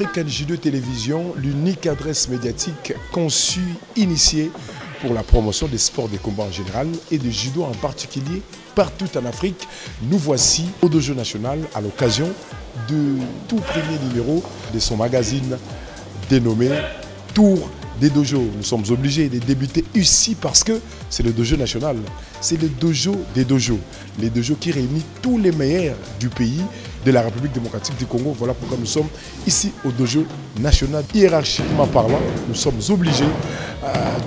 African Judo Télévision, l'unique adresse médiatique conçue, initiée pour la promotion des sports de combat en général et de judo en particulier partout en Afrique. Nous voici au Dojo National à l'occasion de tout premier numéro de son magazine dénommé Tour des Dojos. Nous sommes obligés de débuter ici parce que c'est le Dojo National. C'est le dojo des dojos. Les dojos qui réunissent tous les meilleurs du pays, de la République démocratique du Congo. Voilà pourquoi nous sommes ici au Dojo National. Hiérarchiquement parlant, nous sommes obligés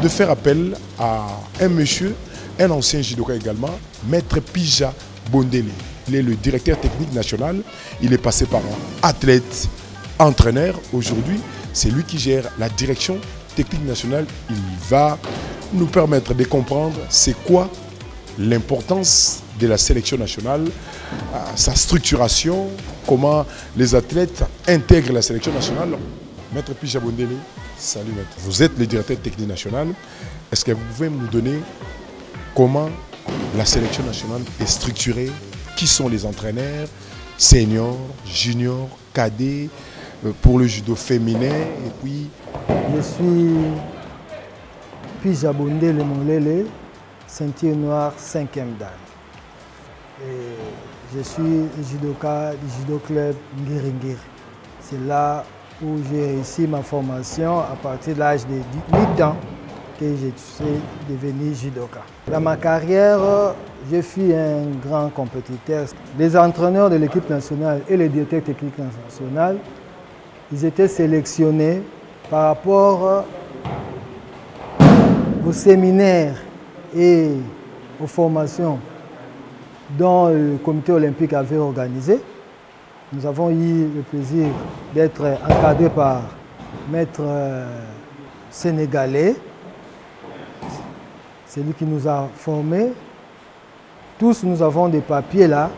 de faire appel à un monsieur, un ancien judoka également, Maître Pija Bondele. Il est le directeur technique national. Il est passé par athlète, entraîneur. Aujourd'hui, c'est lui qui gère la direction technique nationale. Il va nous permettre de comprendre c'est quoi l'importance de la sélection nationale, sa structuration, comment les athlètes intègrent la sélection nationale. Maître Pija Bondele, salut maître. Vous êtes le directeur technique national. Est-ce que vous pouvez nous donner comment la sélection nationale est structurée? Qui sont les entraîneurs, seniors, juniors, cadets, pour le judo féminin et puis... Je suis Pija Bondele Molele, ceinture noire 5e dan. Je suis judoka du judo club Ngiringiri. C'est là où j'ai réussi ma formation à partir de l'âge de 8 ans que je suis devenu judoka. Dans ma carrière, je suis un grand compétiteur. Les entraîneurs de l'équipe nationale et les directeurs techniques nationaux, ils étaient sélectionnés par rapport aux séminaires et aux formations dont le comité olympique avait organisé. Nous avons eu le plaisir d'être encadrés par maître sénégalais. C'est lui qui nous a formés. Tous nous avons des papiers là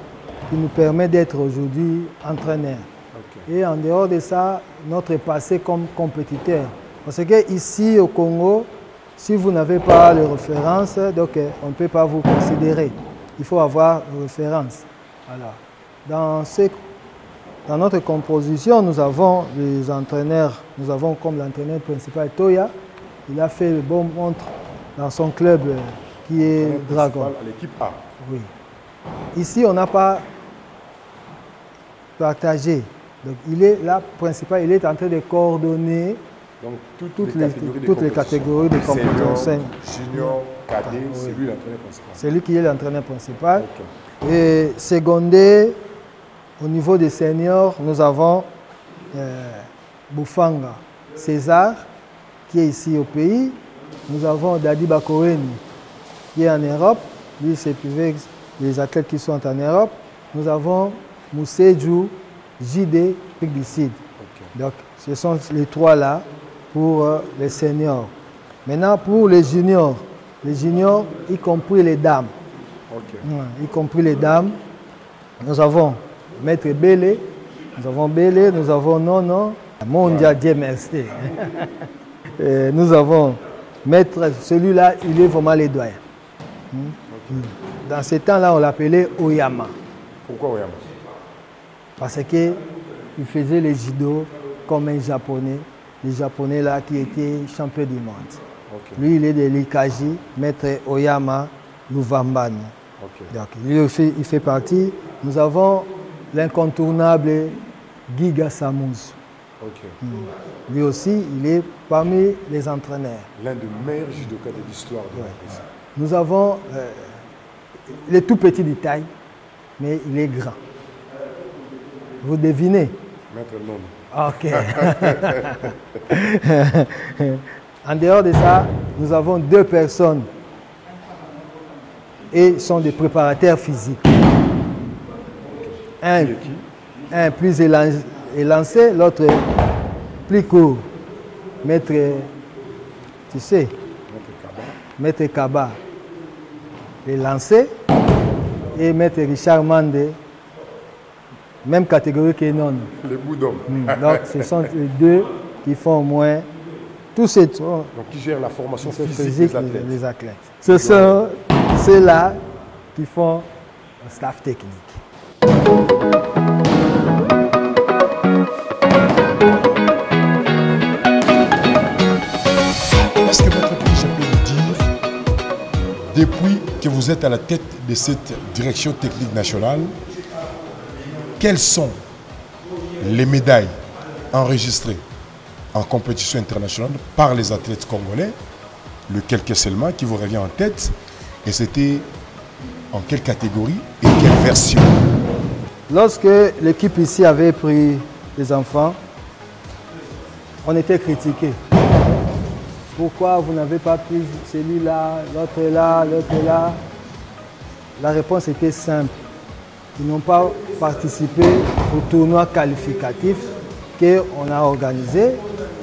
qui nous permettent d'être aujourd'hui entraîneurs. Okay. Et en dehors de ça, notre passé comme compétiteur. Parce que ici au Congo, si vous n'avez pas les références, donc on ne peut pas vous considérer. Il faut avoir une référence. Voilà. Dans notre composition, nous avons les entraîneurs. Nous avons comme l'entraîneur principal Toya. Il a fait le bon montre dans son club qui est Dragon. À l'équipe A. Oui. Ici, on n'a pas partagé. Donc, il est là, principal, il est en train de coordonner donc, toutes les catégories de compétition. Junior, cadet, oui. C'est lui l'entraîneur principal. C'est lui qui est l'entraîneur principal. Okay. Et secondé, au niveau des seniors, nous avons Boufanga César, qui est ici au pays. Nous avons Dadi Bakoweni, qui est en Europe. Lui, c'est privé les athlètes qui sont en Europe. Nous avons Moussedjou, JD, Afrique du Sud. Okay. Donc, ce sont les trois là pour les seniors. Maintenant, pour les juniors, y compris les dames. Okay. Y compris les dames, nous avons Maître Bélé, nous avons Nono, Mondia Dieu merci. Nous avons Maître, celui-là, il est vraiment les doyens. Okay. Dans ce temps-là, on l'appelait Oyama. Pourquoi Oyama? Parce qu'il faisait les judo comme un japonais, les japonais là qui étaient champions du monde. Okay. Lui, il est de l'Ikaji, Maître Oyama Luvambani. Okay. Donc, lui aussi, il fait partie. Nous avons l'incontournable Giga Samous. Okay. Lui aussi, il est parmi les entraîneurs. L'un des meilleurs judokas de l'histoire de la RDC. Nous avons, il est tout petit de taille, mais il est grand. Vous devinez? Maître Nono. Ok. En dehors de ça, nous avons 2 personnes et sont des préparateurs physiques. Un plus élancé, l'autre plus court. Maître, tu sais, Maître Kaba, élancé, et Maître Richard Mandé, même catégorie que non. Les boudons. Donc, ce sont les 2 qui font au moins tous ces trucs. Donc, qui gèrent la formation physique des athlètes. Ce sont ceux-là qui font le staff technique. que vous êtes à la tête de cette direction technique nationale, quelles sont les médailles enregistrées en compétition internationale par les athlètes congolais, lequel que seulement qui vous revient en tête, et c'était en quelle catégorie et quelle version? Lorsque l'équipe ici avait pris les enfants, on était critiqué. Pourquoi vous n'avez pas pris celui-là, l'autre là, l'autre là? La réponse était simple. Ils n'ont pas participé au tournoi qualificatif qu'on a organisé.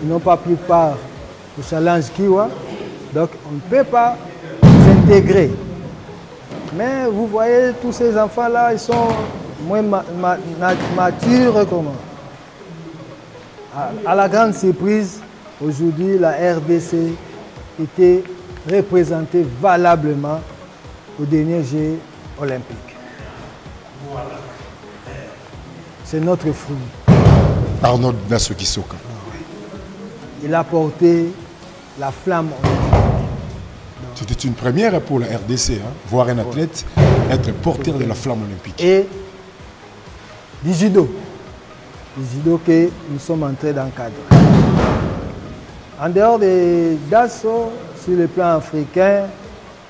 Ils n'ont pas pris part au challenge Kiwa. Donc on ne peut pas s'intégrer. Mais vous voyez, tous ces enfants-là, ils sont moins matures. Comment? À la grande surprise, aujourd'hui, la RDC était représentée valablement au dernier Jeux olympique. C'est notre fruit. Arnold Nasoki Soka. Il a porté la flamme olympique. C'était une première pour la RDC, hein, voir un athlète être porteur de la flamme olympique. Et du judo. Du judo que nous sommes en train d'encadrer. En dehors des Dassault, sur le plan africain,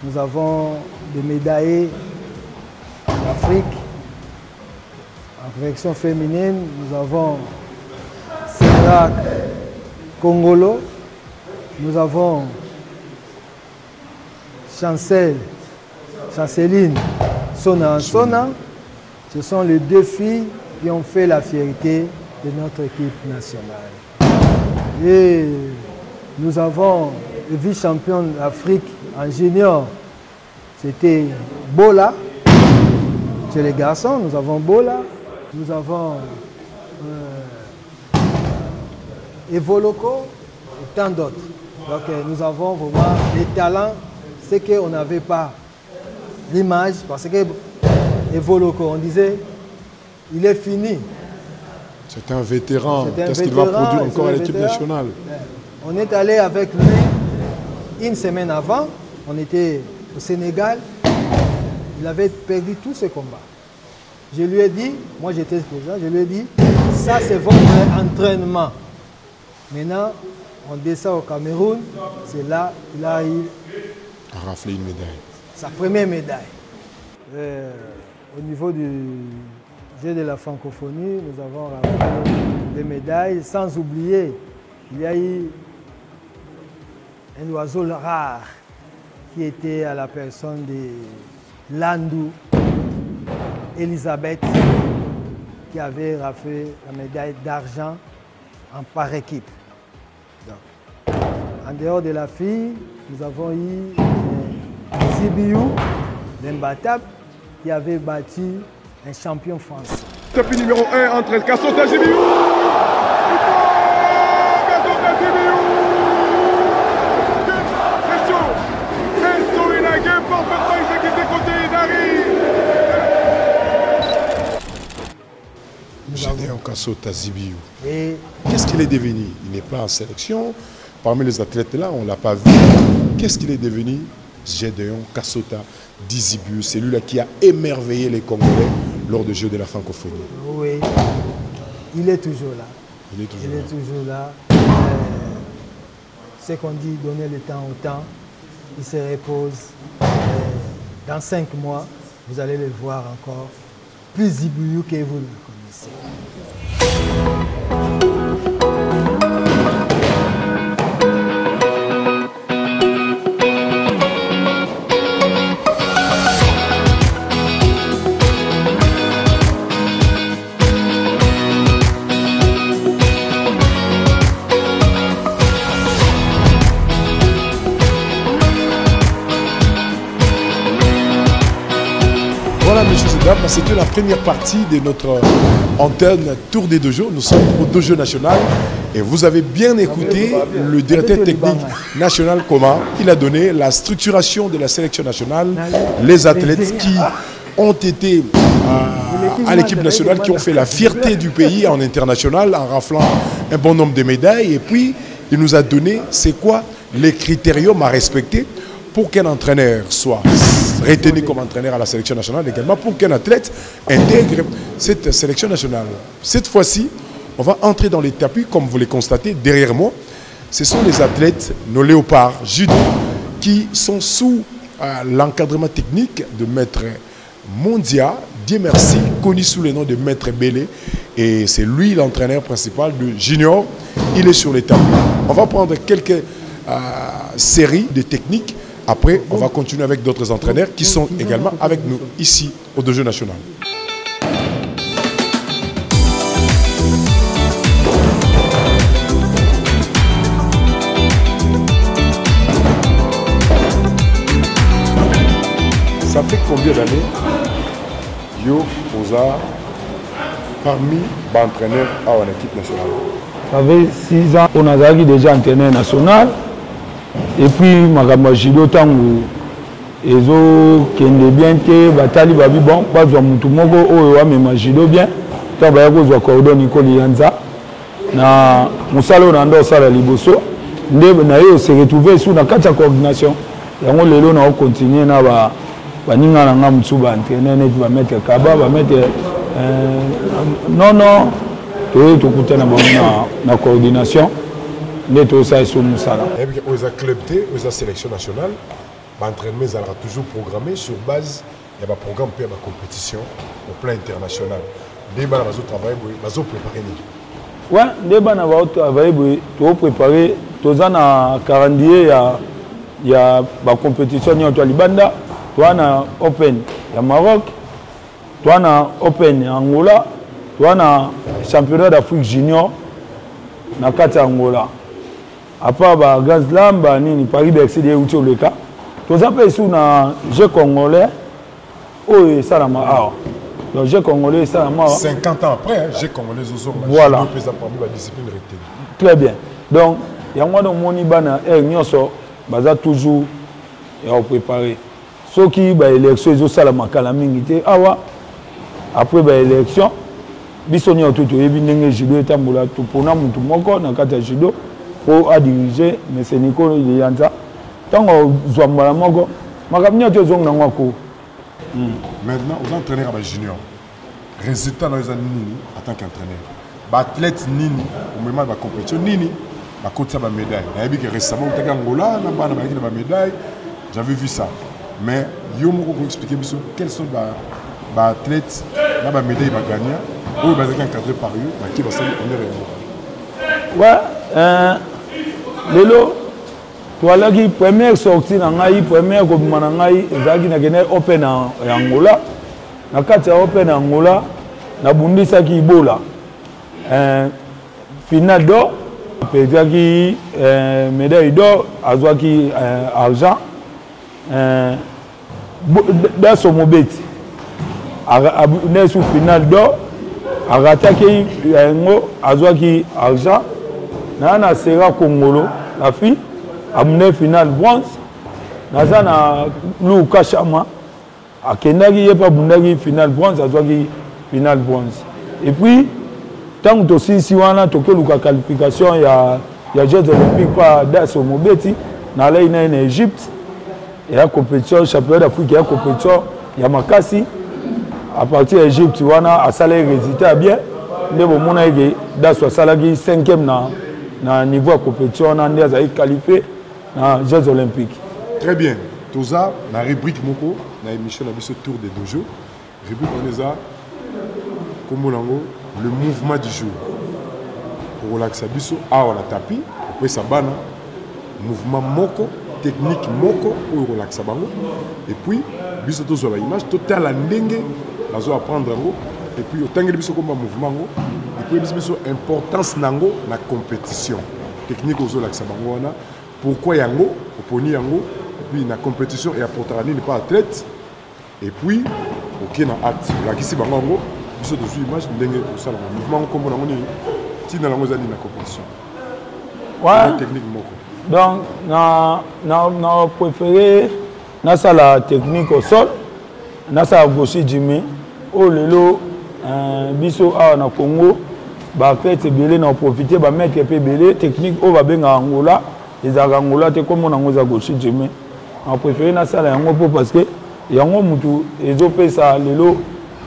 nous avons des médaillés en Afrique. En version féminine, nous avons Sérac Congolo, nous avons Chanceline Sona. Ce sont les deux filles qui ont fait la fierté de notre équipe nationale. Et nous avons le vice-champion d'Afrique en junior, c'était Bola. Chez les garçons, nous avons Bola, nous avons Evoloko et tant d'autres. Donc nous avons vraiment les talents, c'est qu'on n'avait pas l'image, parce que Evoloko, on disait, il est fini. C'est un vétéran. Qu'est-ce qu'il va produire encore à l'équipe nationale? On est allé avec lui une semaine avant, on était au Sénégal, il avait perdu tous ses combats. Je lui ai dit, moi j'étais présent, je lui ai dit, ça c'est votre entraînement. Maintenant, on descend au Cameroun, c'est là qu'il a eu raflé une médaille. Sa première médaille. Au niveau du Jeu de la francophonie, nous avons raflé des médailles, sans oublier, il y a eu un oiseau rare qui était à la personne de Landou Elisabeth, qui avait raflé la médaille d'argent par équipe. Donc, en dehors de la fille, nous avons eu Zibiou, l'imbattable, qui avait battu un champion français. Tapis numéro 1 entre Kassota Zibiou. Kassota Zibiou. C'est chaud. C'est chaud, il a gagné parfaitement exécuté côté Idari. Gédéon Kassota Zibiou. Et qu'est-ce qu'il est devenu? Il n'est pas en sélection. Parmi les athlètes là, on ne l'a pas vu. Qu'est-ce qu'il est devenu? Gédéon Kassota Zibiou, c'est lui là qui a émerveillé les Congolais lors des Jeux de la francophonie. Oui, il est toujours là. Il est toujours là. C'est qu'on dit donner le temps au temps. Il se repose. Dans 5 mois, vous allez le voir encore plus Zibiou que vous le connaissez. Voilà, messieurs et dames, c'était la première partie de notre antenne Tour des Dojos. Nous sommes au Dojo national et vous avez bien écouté le directeur technique national comment il a donné la structuration de la sélection nationale, les athlètes qui ont été à l'équipe nationale, qui ont fait la fierté du pays en international en raflant un bon nombre de médailles. Et puis, il nous a donné c'est quoi les critériums à respecter pour qu'un entraîneur soit retenu comme entraîneur à la sélection nationale également pour qu'un athlète intègre cette sélection nationale. Cette fois-ci, on va entrer dans les tapis, comme vous les constatez derrière moi. Ce sont les athlètes, nos léopards judo, qui sont sous l'encadrement technique de Maître Mondia, Dieu merci, connu sous le nom de Maître Bélé. Et c'est lui l'entraîneur principal de Junior. Il est sur les tapis. On va prendre quelques séries de techniques. Après, on va continuer avec d'autres entraîneurs qui sont également avec nous ici au Dojo National. Ça fait combien d'années Yo Oza parmi les entraîneurs à l'équipe nationale? Ça fait 6 ans qu'on a déjà entraîneur national. Et puis, Magamba Judo Tango, Ezo Kende bien que Batali Babi bon, pas de Moutoumoko, Owa, mais Judo bien. Tant que je cordon Nicole Yanza, na Moussalo Nando Sala Liboso, Nayo s'est retrouvé sous la carte de coordination. Et on va continuer à Baninga Nanga Mutsuba, entraîneur, va mettre Kaba, va mettre. Non, tout est na coordination. Et puis, aux clubs, aux sélections nationales, l'entraînement sera toujours programmé sur base de la programme de la compétition au plan international. Des gens qui travaillent, ils sont préparés. Oui, des gens qui travaillent, ils sont préparés. Tous en 40 il y a la compétition au Libanda, tu as Open au Maroc, tu as Open en Angola, tu as championnat d'Afrique junior dans Angola. Après, Grand Slam, Paris Bercy de Outil le cas. Tous les pays sont dans le jeu congolais. Oui, ça là. Le jeu congolais, ça là. 50 ans après, le jeu congolais, voilà. Discipline retenue. Très bien. Donc, il y a un moni bana baza toujours préparé. Ceux qui ont l'élection, ils ont ça la makalamingité. Après l'élection, bisoni tout le judo et tambola tout pour nous tout moko na kata judo. Pour diriger, mais c'est Nico Yanza. Tant qu'on soit mal moko, makamnya tu zong nangwako. Maintenant, aux entraîneurs à junior, résultat dans les années nini en tant qu'entraîneur. Athlète nini, au moment de la compétition nini, ma côte ça ma médaille. Il y a vu que récemment au Angola, na ba na médaille, j'avais vu ça. Mais yo moko ko expliquer quels sont les athlètes na ba médaille va gagner ou ba encadré par eux, qui va ça honneur. Ouais. Lelo, tu as la première sortie dans la première Gobumanangai, et Open en Angola. Na kata Open en Angola, na Bundisa qui bola. Finale d'or, Pédiaki médaille d'or, Azwaki argent. Dans son mobile, sous finale d'or, Arataki Azwaki argent. Nana Sera Congolo, la fille, a mené finale bronze. Nazana Lou Kachama, a Kendagi Yepa Bundagi finale bronze, a Zouagi finale bronze. Et puis, tant que aussi si on a toqué la qualification, il y a Jeux olympiques par Dasso Mobeti, dans en Égypte, il y a compétition, championnat d'Afrique, il y a compétition, il y a Makassi. À partir d'Égypte, il y a un salaire résultat bien. Il y a Dasso Salagi 5e dans niveau de compétition, on a qualifié dans les Jeux olympiques. Très bien. Tout ça, dans la rubrique Moko, dans l'émission de Tour des Dojo, rubrique on a comme le mouvement du jour. Pour relaxer biso, on a tapis, après ça bana, mouvement Moko, technique Moko, pour relaxer bango. Et puis, biso tous sur l'image, total la dengue, la zo apprendre et puis autant que biso comme mouvement et puis biso importance nango la compétition. Technique aux relaxer bango na. Pourquoi yango, oponi yango, et puis la compétition et apporter la ligne pas athlète. Et puis, ok na acte, la qui si bango, biso tous sur l'image dengue pour ça le mouvement comme on a dit. Dans la compétition. Ouais. Technique moko. Donc, na préféré la technique au sol. Na sa gauche Jimmy. Oh lelo biso a na Congo. Ba fait belé na profiter ba mettre peu belé technique au ba benga Angola. Les Angola te comme on a gauche Jimmy. Na préféré na sala yango parce que yango mutu ezopesa lelo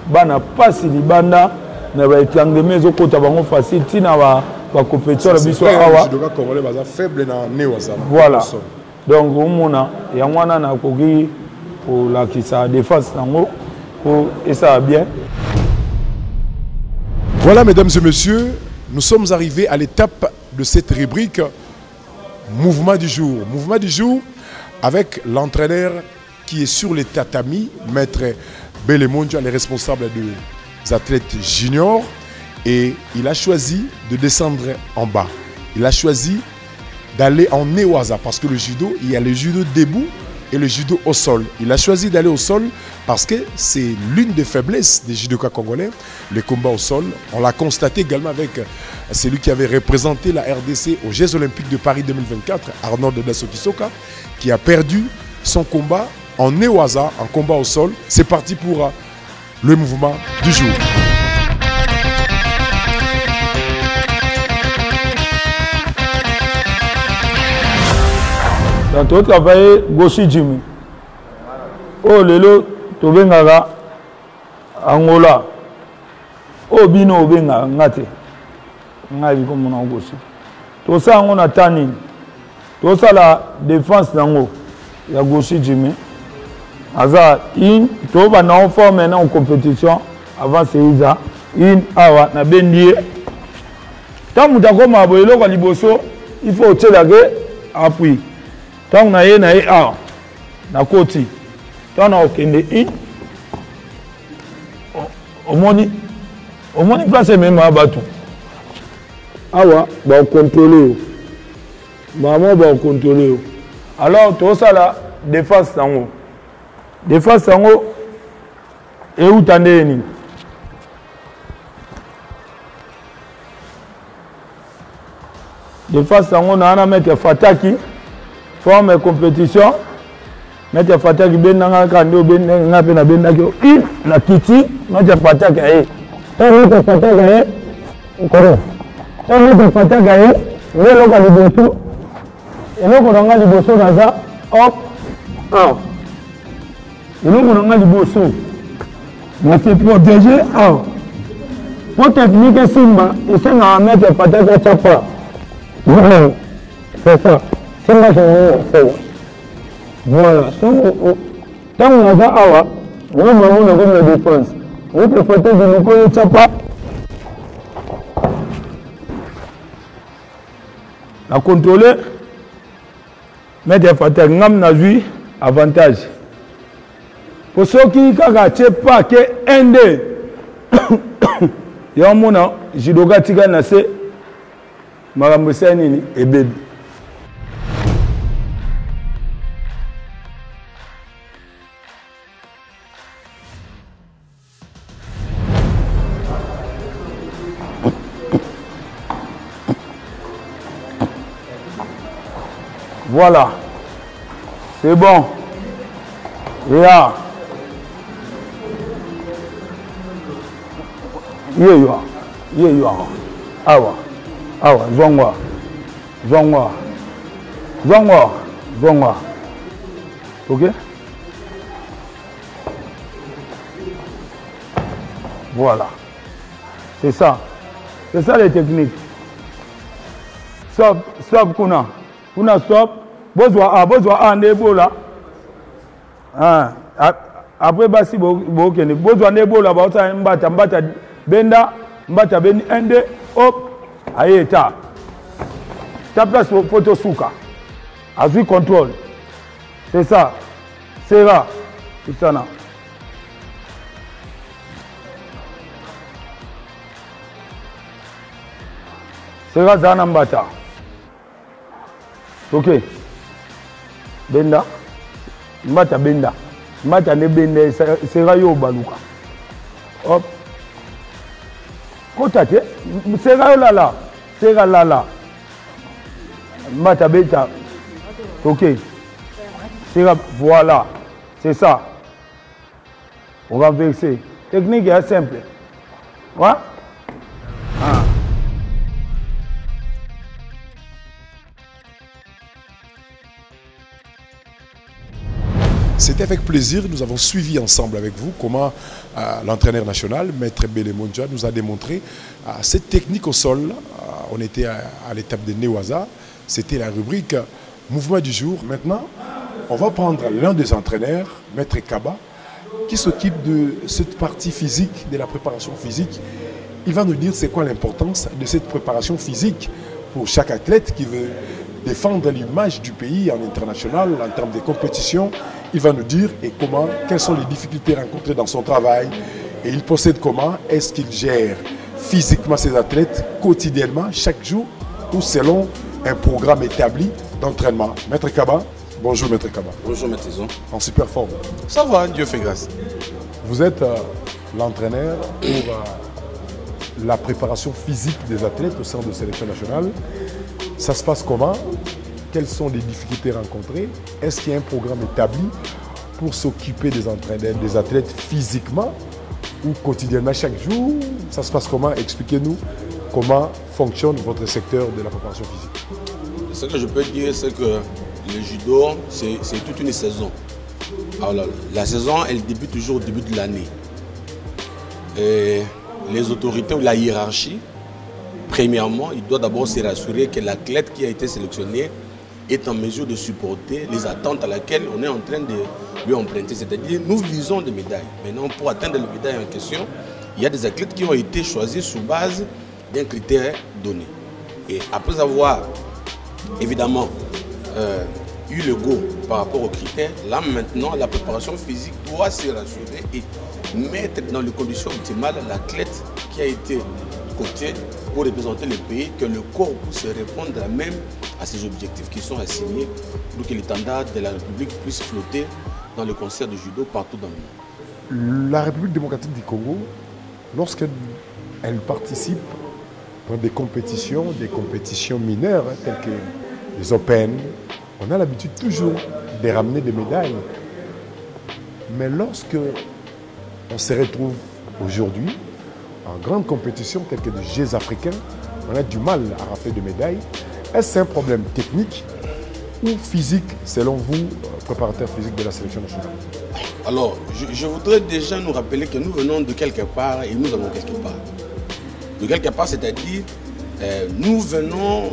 bana pasi libanda na ba etlangeme ezokota bango facile tina ba compétition biso awa faible na newaza. Voilà. Donc omona yango wana na koki pour la qui sa défense nango et ça va bien. Voilà, mesdames et messieurs, nous sommes arrivés à l'étape de cette rubrique Mouvement du jour. Mouvement du jour avec l'entraîneur qui est sur les tatamis, Maître Belemondia, le responsable des athlètes juniors. Et il a choisi de descendre en bas. Il a choisi d'aller en Newaza parce que le judo, il y a le judo debout et le judo au sol. Il a choisi d'aller au sol parce que c'est l'une des faiblesses des judokas congolais, le combat au sol. On l'a constaté également avec celui qui avait représenté la RDC aux Jeux Olympiques de Paris 2024, Arnold Dasokisoka, qui a perdu son combat en Newaza, en combat au sol. C'est parti pour le mouvement du jour. Dans tout travail, Goshi Jimmy. Oh, lelo, Tobengara, Angola. Oh, Bino, Obenga, Ngate. Ngavi comme on a Goshi. Tout ça, on a tanné. Tout ça, la défense d'Ango. Il y a Goshi Jimmy. Aza, in, tout va en forme maintenant en compétition. Avant, c'est Isa. In, awa, na bendier. Tant que tu as boyelo kwa liboso, il faut te laguer, appui. Tant na ye awa na koti tant na okende in omoni place même abatu awa ba contrôler maman ba contrôler alors tout ça là défense sango et où tandeni défense sango na mettre fataki forme compétition mettre fataki benanga kando benanga pe na benaki na kiti mettre fataki eh mettre fataki eh koro mettre fataki eh lelo ka liboso eloko nanga liboso naza hop ah eloko nanga liboso na se protéger ah pour technique simba et ça na mettre fataki chapa voilà c'est ça. Voilà. Tant qu'on a awa, nous avons la défense. Notre photo de Nicolas Chapa. La contrôler, mettre la photo, nous avons avantage. Pour ceux qui ne savent pas que ND, il y a un moment, Jidoga Tiga Nase, Maramoussani et Bébé. Voilà, c'est bon. Et là, awa, zongwa. Ok? Voilà. C'est ça les techniques. Stop, kuna stop. Bozwa ndebola. Après basi bokene. Bozwa ndebola baota mbata benda bendi ende hop ayeta. Ta place photo souka. Azui contrôle. C'est ça. C'est là. C'est ça là. C'est là Zana Mbata. Ok. Benda. Mbata benda. Mbata ne benda. C'est là yo baluka. Hop. Kotate. C'est là là. C'est là là. Mbata beta. Ok. C'est là. Voilà. C'est ça. On va verser. Technique est simple. Ouais? Ah. C'était avec plaisir, nous avons suivi ensemble avec vous comment l'entraîneur national, Maître Belemonja, nous a démontré cette technique au sol. On était à l'étape de Newaza, c'était la rubrique mouvement du jour. Maintenant, on va prendre l'un des entraîneurs, Maître Kaba, qui s'occupe de cette partie physique, de la préparation physique. Il va nous dire c'est quoi l'importance de cette préparation physique pour chaque athlète qui veut défendre l'image du pays en international, en termes de compétition. Il va nous dire quelles sont les difficultés rencontrées dans son travail et il possède comment, est-ce qu'il gère physiquement ses athlètes quotidiennement, chaque jour, ou selon un programme établi d'entraînement. Maître Kaba, bonjour Maître Kaba. Bonjour Maître Tison. En super forme. Ça va, Dieu fait grâce. Vous êtes l'entraîneur pour la préparation physique des athlètes au sein de la sélection nationale. Ça se passe comment? Quelles sont les difficultés rencontrées? Est-ce qu'il y a un programme établi pour s'occuper des entraîneurs, des athlètes physiquement ou quotidiennement chaque jour? Ça se passe comment? Expliquez-nous comment fonctionne votre secteur de la préparation physique. Ce que je peux dire, c'est que le judo, c'est toute une saison. Alors, la saison, elle débute toujours au début de l'année. Et les autorités ou la hiérarchie, premièrement, il doit d'abord se rassurer que l'athlète qui a été sélectionné est en mesure de supporter les attentes à laquelle on est en train de lui emprunter. C'est-à-dire, nous visons des médailles. Maintenant, pour atteindre les médailles en question, il y a des athlètes qui ont été choisis sur base d'un critère donné. Et après avoir, évidemment, eu le go par rapport aux critères, là maintenant, la préparation physique doit se rassurer et mettre dans les conditions optimales l'athlète qui a été coté pour représenter le pays, que le corps puisse répondre même à ces objectifs qui sont assignés pour que l'étendard de la République puisse flotter dans le concert de judo partout dans le monde. La République démocratique du Congo, lorsqu'elle participe dans des compétitions mineures, telles que les Open, on a l'habitude toujours de ramener des médailles. Mais lorsque on se retrouve aujourd'hui en grande compétition, telle que les Jeux africains, on a du mal à rafler de médailles. Est-ce un problème technique ou physique, selon vous, préparateur physique de la sélection nationale? Alors, je voudrais déjà nous rappeler que nous venons de quelque part et nous allons quelque part. De quelque part, c'est-à-dire, nous venons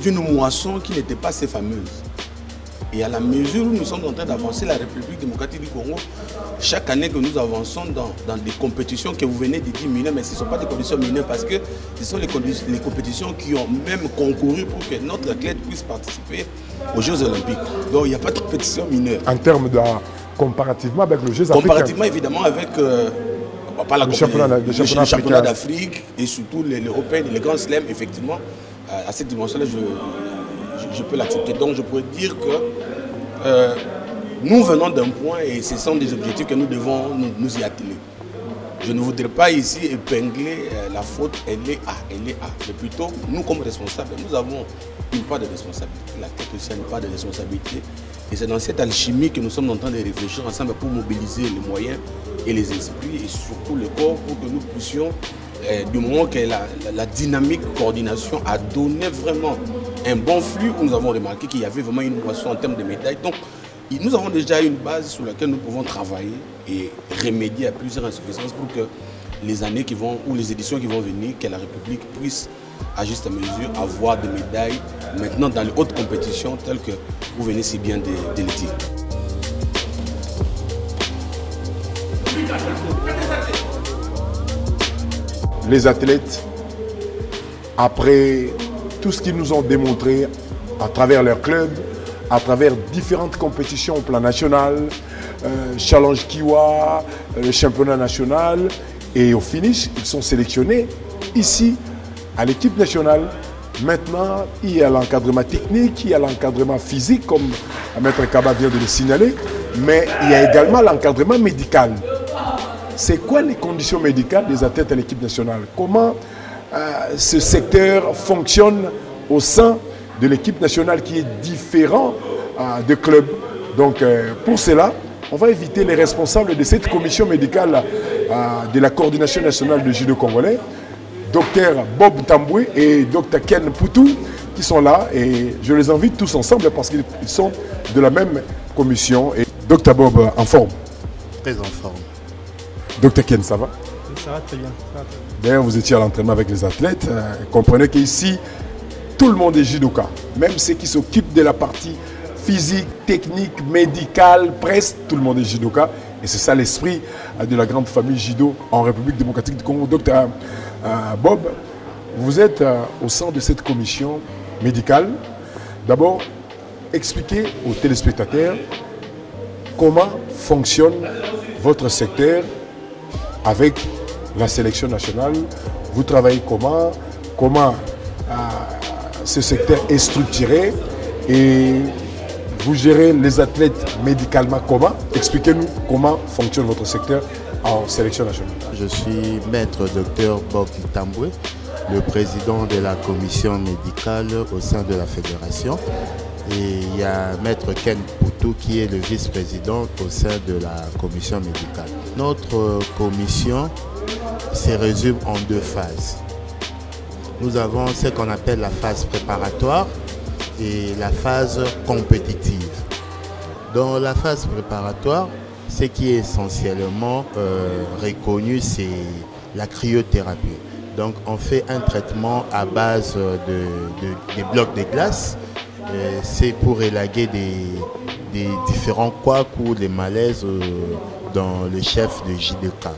d'une moisson qui n'était pas assez fameuse. Et à la mesure où nous sommes en train d'avancer la République démocratique du Congo, chaque année que nous avançons dans des compétitions que vous venez de dire mineures, mais ce ne sont pas des compétitions mineures parce que ce sont les compétitions qui ont même concouru pour que notre athlète puisse participer aux Jeux Olympiques. Donc il n'y a pas de compétition mineure. En termes de comparativement avec le Jeux africains? Comparativement évidemment avec le championnat d'Afrique et surtout l'Européen et les grands slams, effectivement, à cette dimension-là, je peux l'accepter. Donc je pourrais dire que nous venons d'un point et ce sont des objectifs que nous devons nous y atteler. Je ne voudrais pas ici épingler la faute, elle est A. Mais plutôt, nous comme responsables, nous avons une part de responsabilité. La tête aussi a une part de responsabilité. Et c'est dans cette alchimie que nous sommes en train de réfléchir ensemble pour mobiliser les moyens et les esprits et surtout le corps pour que nous puissions, du moment que la dynamique coordination a donné vraiment un bon flux, où nous avons remarqué qu'il y avait vraiment une moisson en termes de médailles. Donc, nous avons déjà une base sur laquelle nous pouvons travailler et remédier à plusieurs insuffisances pour que les années qui vont, ou les éditions qui vont venir, que la République puisse, à juste mesure, avoir des médailles maintenant dans les hautes compétitions telles que vous venez si bien de le dire. Les athlètes, après tout ce qu'ils nous ont démontré à travers leur club, à travers différentes compétitions au plan national, Challenge Kiwa, le championnat national, et au finish, ils sont sélectionnés ici à l'équipe nationale. Maintenant, il y a l'encadrement technique, il y a l'encadrement physique, comme Maître Kaba vient de le signaler, mais il y a également l'encadrement médical. C'est quoi les conditions médicales des athlètes à l'équipe nationale? Comment ce secteur fonctionne au sein de l'équipe nationale qui est différent de clubs? Donc pour cela, on va inviter les responsables de cette commission médicale de la coordination nationale de judo congolais, Dr Bob Tamboué et Dr Ken Poutou, qui sont là, et je les invite tous ensemble parce qu'ils sont de la même commission. Et Dr Bob, en forme? Très en forme. Dr Ken, ça va? Ça va très bien. D'ailleurs, vous étiez à l'entraînement avec les athlètes. Comprenez qu'ici, tout le monde est judoka. Même ceux qui s'occupent de la partie physique, technique, médicale, presque tout le monde est judoka. Et c'est ça l'esprit de la grande famille judo en République démocratique du Congo. Docteur Bob, vous êtes au sein de cette commission médicale. D'abord, expliquez aux téléspectateurs comment fonctionne votre secteur avec la sélection nationale. Vous travaillez comment ce secteur est structuré et vous gérez les athlètes médicalement comment? Expliquez-nous comment fonctionne votre secteur en sélection nationale. Je suis maître docteur Bob Tamboué, le président de la commission médicale au sein de la fédération. Et il y a maître Ken Poutou qui est le vice-président au sein de la commission médicale. Notre commission se résume en deux phases. Nous avons ce qu'on appelle la phase préparatoire et la phase compétitive. Dans la phase préparatoire, ce qui est essentiellement reconnu, c'est la cryothérapie. Donc on fait un traitement à base des blocs de glace. C'est pour élaguer des différents couacs ou des malaises dans le chef de judoka.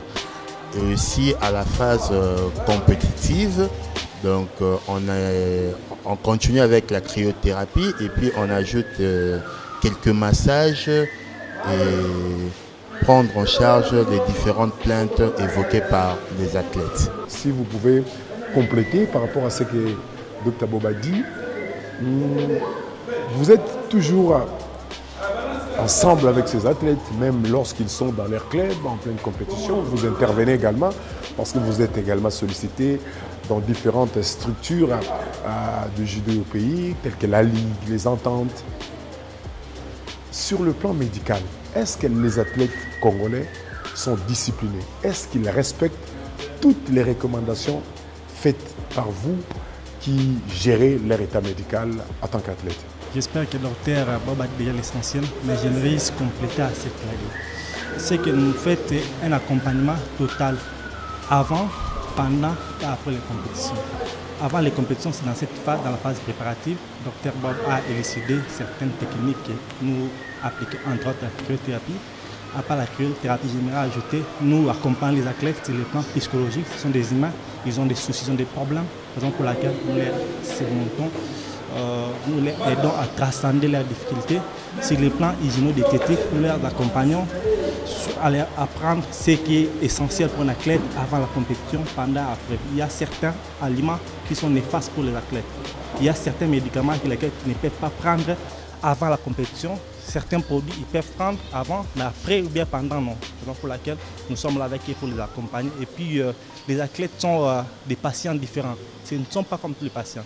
Et aussi à la phase compétitive, donc on continue avec la cryothérapie et puis on ajoute quelques massages et prendre en charge les différentes plaintes évoquées par les athlètes. Si vous pouvez compléter par rapport à ce que Dr Bob a dit, vous êtes toujours ensemble avec ces athlètes, même lorsqu'ils sont dans leur club, en pleine compétition. Vous intervenez également parce que vous êtes également sollicité dans différentes structures de judo au pays, telles que la Ligue, les ententes. Sur le plan médical, est-ce que les athlètes congolais sont disciplinés? Est-ce qu'ils respectent toutes les recommandations faites par vous qui gérez leur état médical en tant qu'athlète? J'espère que le docteur Bob a déjà l'essentiel, mais j'aimerais compléter à cette règle. C'est que nous faisons un accompagnement total avant, pendant et après les compétitions. Avant les compétitions, c'est dans cette phase, dans la phase préparative, Dr Bob a élucidé certaines techniques que nous appliquons, entre autres la cryothérapie. À part la cryothérapie, j'aimerais ajouter, nous accompagnons les athlètes sur le plan psychologique. Ce sont des humains, ils ont des soucis, ils ont des problèmes, raison pour laquelle nous les surmontons. Nous les aidons à transcender leurs difficultés. Sur le plan hygiéno-diététique, nous les accompagnons à leur apprendre ce qui est essentiel pour un athlète avant la compétition, pendant et après. Il y a certains aliments qui sont néfastes pour les athlètes. Il y a certains médicaments que les athlètes ne peuvent pas prendre avant la compétition. Certains produits, ils peuvent prendre avant, mais après ou bien pendant, non. C'est pour laquelle nous sommes là avec eux pour les accompagner. Et puis, les athlètes sont des patients différents. Ce ne sont pas comme tous les patients.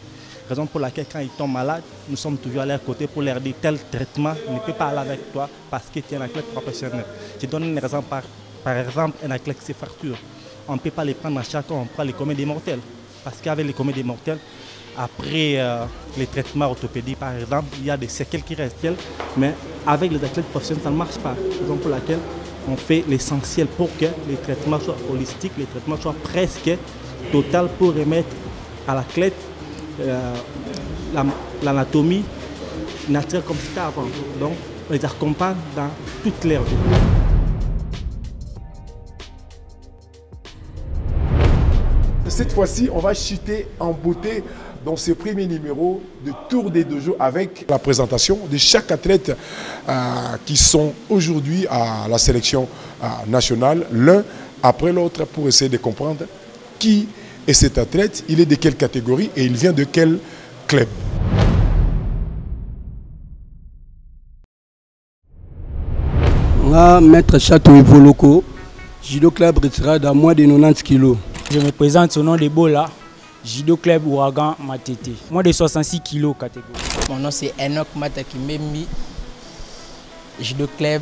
Raison pour laquelle, quand ils tombent malades, nous sommes toujours à leur côté pour leur dire tel traitement ne peut pas aller avec toi parce que tu es un athlète professionnel. Je donne un exemple, par exemple, un athlète qui se fracture. On ne peut pas les prendre à chaque fois, on prend les communs des mortels. Parce qu'avec les communs des mortels, après les traitements orthopédiques, par exemple, il y a des séquelles qui restent, mais avec les athlètes professionnels, ça ne marche pas. Raison pour laquelle on fait l'essentiel pour que les traitements soient holistiques, les traitements soient presque total pour remettre à l'athlète l'anatomie naturelle comme c'était avant. Donc, on les accompagne dans toute leur vie. Cette fois-ci, on va chuter en beauté dans ce premier numéro de Tour des Dojos avec la présentation de chaque athlète qui sont aujourd'hui à la sélection nationale, l'un après l'autre, pour essayer de comprendre qui est cet athlète, il est de quelle catégorie et il vient de quel club. Maître Château Evoloko, Judo Club retiré à moins de 90 kg. Je me présente au nom de Bola, Judo Club Ouragan Matete. Moins de 66 kg catégorie. Mon nom c'est Enoch Matakimemi, Judo Club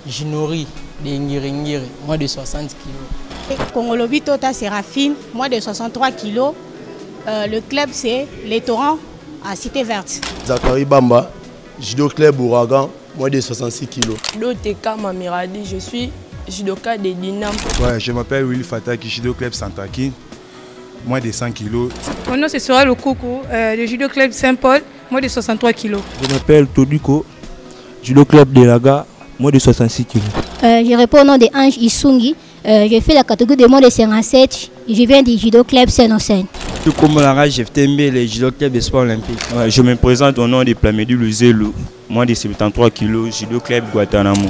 Jinori de Ngiri, moins de 60 kg. Congolobi Tota Séraphine, moins de 63 kg. Le club c'est Les Torrents à Cité Verte. Zachary Bamba, Judo Club Ouragan, Moins de 66 kilos. Doteka Mamiradi, je suis judoka de Dinam. Ouais, je m'appelle Willy Fataki, judo club Santaki, moins de 100 kilos. Mon nom c'est Sora Lokoko, le judo club Saint-Paul, moins de 63 kilos. Je m'appelle Todiko, judo club de Laga, moins de 66 kilos. Je réponds au nom de Ange Isungi. Je fais la catégorie de moins de 57 et je viens du judo club Seine-en-Seine. Tout comme Lara, j'ai fait le judo club des sports olympiques. Je me présente au nom de Plamédu Luzelu, moins de 73 kilos, judo club Guantanamo.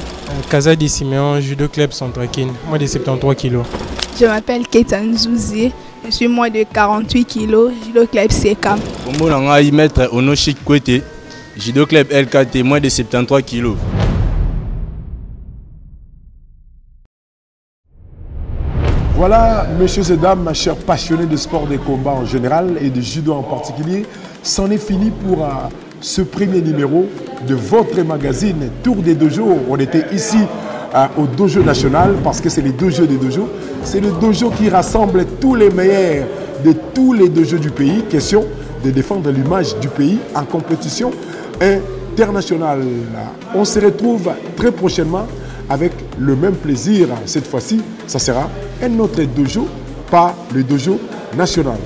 Kazadi Simeon, judo club Santrakin, moins de 73 kilos. Je m'appelle Ketan Zouzi, je suis moins de 48 kilos, judo club Sekam. Comme on a y mettre Onoshik Kwete, judo club LKT, moins de 73 kilos. Voilà, messieurs et dames, ma chère passionnée de sport de combat en général et de judo en particulier, c'en est fini pour ce premier numéro de votre magazine Tour des Dojos. On était ici au Dojo National parce que c'est le dojo des dojos. C'est le dojo qui rassemble tous les meilleurs de tous les dojos du pays. Question de défendre l'image du pays en compétition internationale. On se retrouve très prochainement avec le même plaisir. Cette fois-ci, ça sera un autre dojo, pas le dojo national.